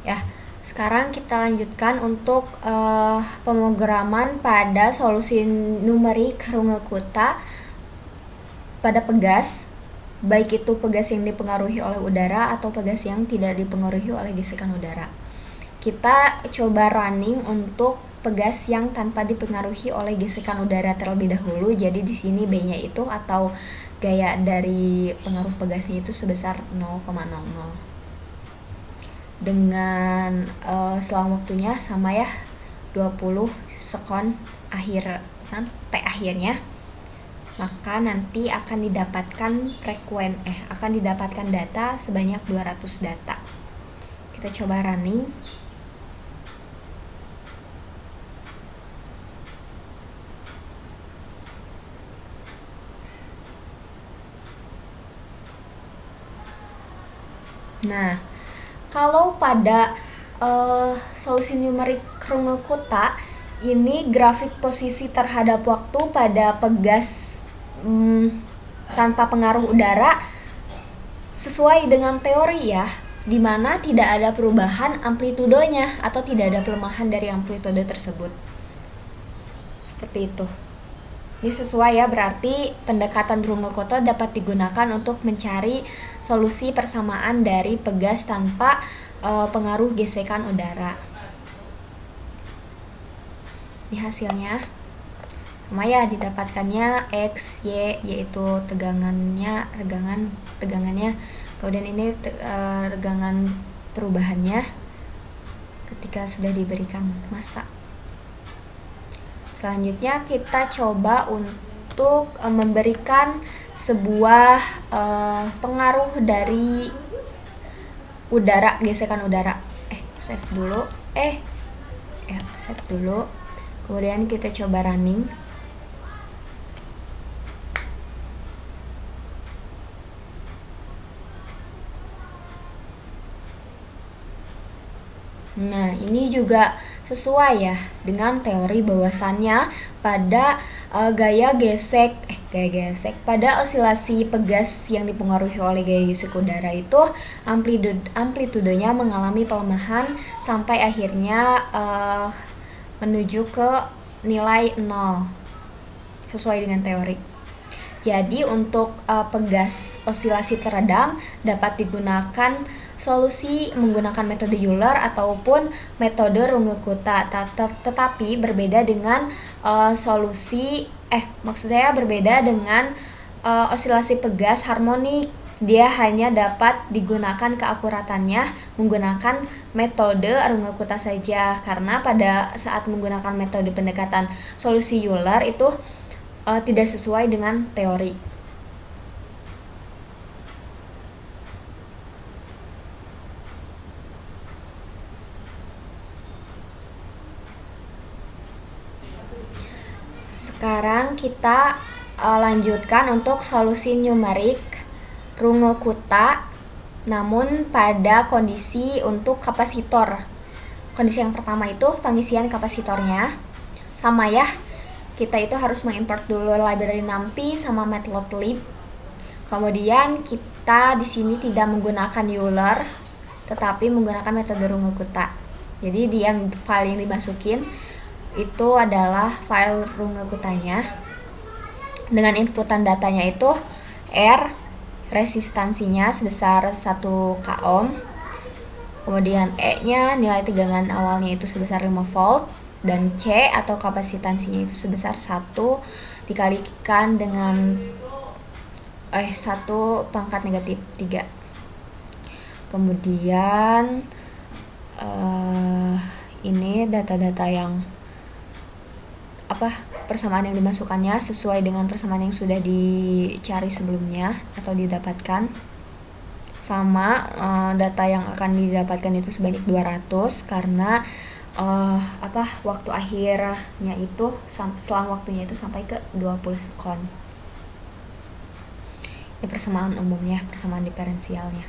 Ya, sekarang kita lanjutkan untuk pemrograman pada solusi numerik Runge-Kutta pada pegas, baik itu pegas yang dipengaruhi oleh udara atau pegas yang tidak dipengaruhi oleh gesekan udara. Kita coba running untuk pegas yang tanpa dipengaruhi oleh gesekan udara terlebih dahulu. Jadi di sini B-nya itu atau gaya dari pengaruh pegasnya itu sebesar 0,00. Dengan selang waktunya sama ya, 20 sekon akhirnya, maka nanti akan didapatkan data sebanyak 200 data. Kita coba running. Nah, kalau pada solusi numerik Runge-Kutta ini grafik posisi terhadap waktu pada pegas tanpa pengaruh udara sesuai dengan teori ya, di mana tidak ada perubahan amplitudenya atau tidak ada pelemahan dari amplitude tersebut. Seperti itu. Ini sesuai ya, berarti pendekatan Runge-Kutta dapat digunakan untuk mencari solusi persamaan dari pegas tanpa pengaruh gesekan udara. Ini hasilnya. Sama ya, didapatkannya X, Y, yaitu tegangannya, kemudian ini regangan perubahannya ketika sudah diberikan massa. Selanjutnya kita coba untuk memberikan sebuah pengaruh dari udara, gesekan udara. Save dulu. Kemudian kita coba running. Nah, ini juga sesuai ya dengan teori bahwasannya pada gaya gesek pada osilasi pegas yang dipengaruhi oleh gaya gesek udara itu amplitudenya mengalami pelemahan sampai akhirnya menuju ke nilai 0 sesuai dengan teori. Jadi untuk pegas osilasi teredam dapat digunakan solusi menggunakan metode Euler ataupun metode Runge-Kutta, tetapi berbeda dengan berbeda dengan osilasi pegas harmonik. Dia hanya dapat digunakan keakuratannya menggunakan metode Runge-Kutta saja, karena pada saat menggunakan metode pendekatan solusi Euler itu tidak sesuai dengan teori. Sekarang kita lanjutkan untuk solusi numerik Runge-Kutta namun pada kondisi untuk kapasitor. Kondisi yang pertama itu pengisian kapasitornya. Sama ya, kita itu harus mengimport dulu library NumPy sama Matplotlib. Kemudian kita di sini tidak menggunakan Euler, tetapi menggunakan metode Runge-Kutta. Jadi file yang dimasukin itu adalah file Runge-Kuttanya. Dengan inputan datanya itu R, resistansinya sebesar 1 k ohm. Kemudian E-nya nilai tegangan awalnya itu sebesar 5 volt. Dan C atau kapasitansinya itu sebesar 1 dikalikan dengan 1 pangkat negatif 3. Kemudian ini data-data yang persamaan yang dimasukkannya sesuai dengan persamaan yang sudah dicari sebelumnya atau didapatkan. Sama data yang akan didapatkan itu sebanyak 200 karena waktu akhirnya itu selang waktunya itu sampai ke 20 sekon. Ini persamaan umumnya, persamaan diferensialnya.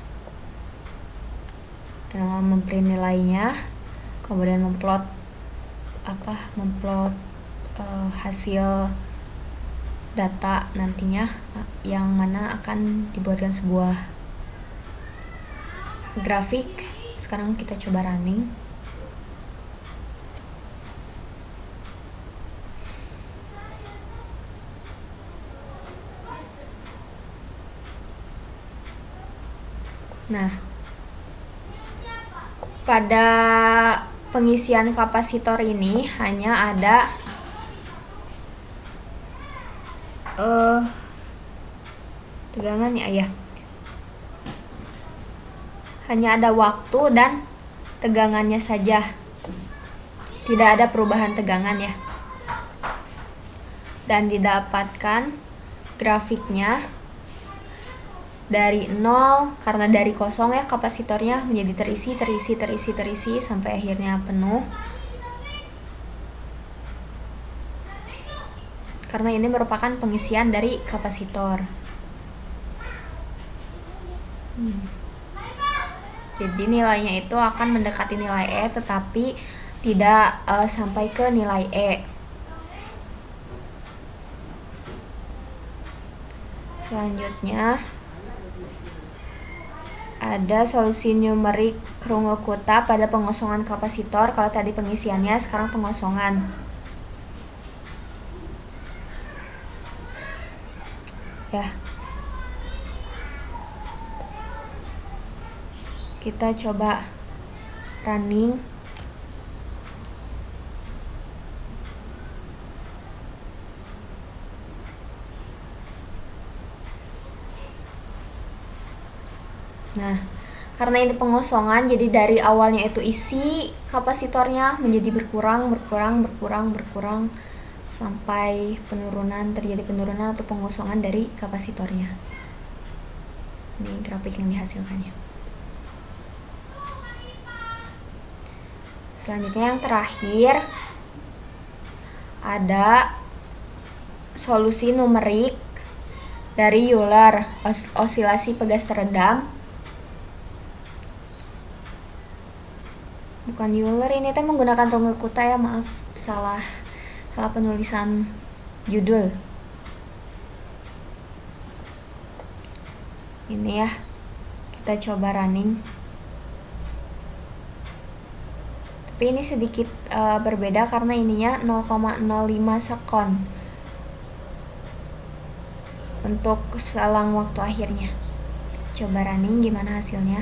Memprint nilainya, kemudian memplot hasil data nantinya yang mana akan dibuatkan sebuah grafik Sekarang kita coba running. Nah, pada pengisian kapasitor ini hanya ada tegangan ya. Hanya ada waktu dan tegangannya saja. Tidak ada perubahan tegangan ya. Dan didapatkan grafiknya dari 0, karena dari kosong ya kapasitornya menjadi terisi sampai akhirnya penuh. Karena ini merupakan pengisian dari kapasitor. Jadi nilainya itu akan mendekati nilai E tetapi tidak sampai ke nilai E. Selanjutnya ada solusi numerik Runge-Kutta pada pengosongan kapasitor. Kalau tadi pengisiannya, sekarang pengosongan. Ya. Kita coba running. Nah, karena ini pengosongan, jadi dari awalnya itu isi kapasitornya menjadi berkurang sampai terjadi penurunan atau pengosongan dari kapasitornya. Ini grafik yang dihasilkannya. Selanjutnya yang terakhir ada solusi numerik dari Euler, osilasi pegas teredam. Bukan Euler, ini teh menggunakan Runge-Kutta ya, maaf, salah penulisan judul. Ini ya, kita coba running. Tapi ini sedikit berbeda karena ininya 0,05 sekon untuk selang waktu akhirnya. Coba running gimana hasilnya.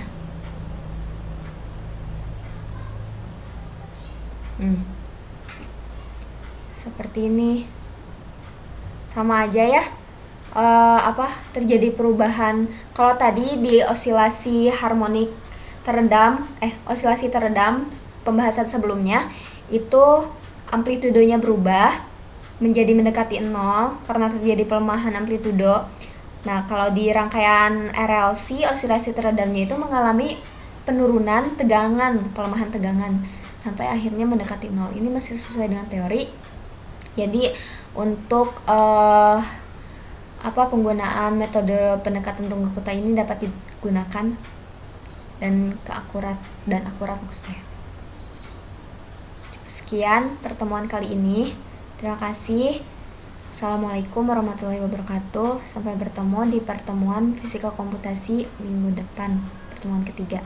Seperti ini, sama aja ya. Terjadi perubahan. Kalau tadi di osilasi harmonik teredam, osilasi teredam pembahasan sebelumnya itu amplitudenya berubah menjadi mendekati 0 karena terjadi pelemahan amplitudo. Nah, kalau di rangkaian RLC, osilasi teredamnya itu mengalami penurunan tegangan, pelemahan tegangan sampai akhirnya mendekati 0. Ini masih sesuai dengan teori. Jadi untuk penggunaan metode pendekatan Runge-Kutta ini dapat digunakan dan akurat maksudnya. Sekian pertemuan kali ini. Terima kasih. Assalamualaikum warahmatullahi wabarakatuh. Sampai bertemu di pertemuan fisika komputasi minggu depan, pertemuan ketiga.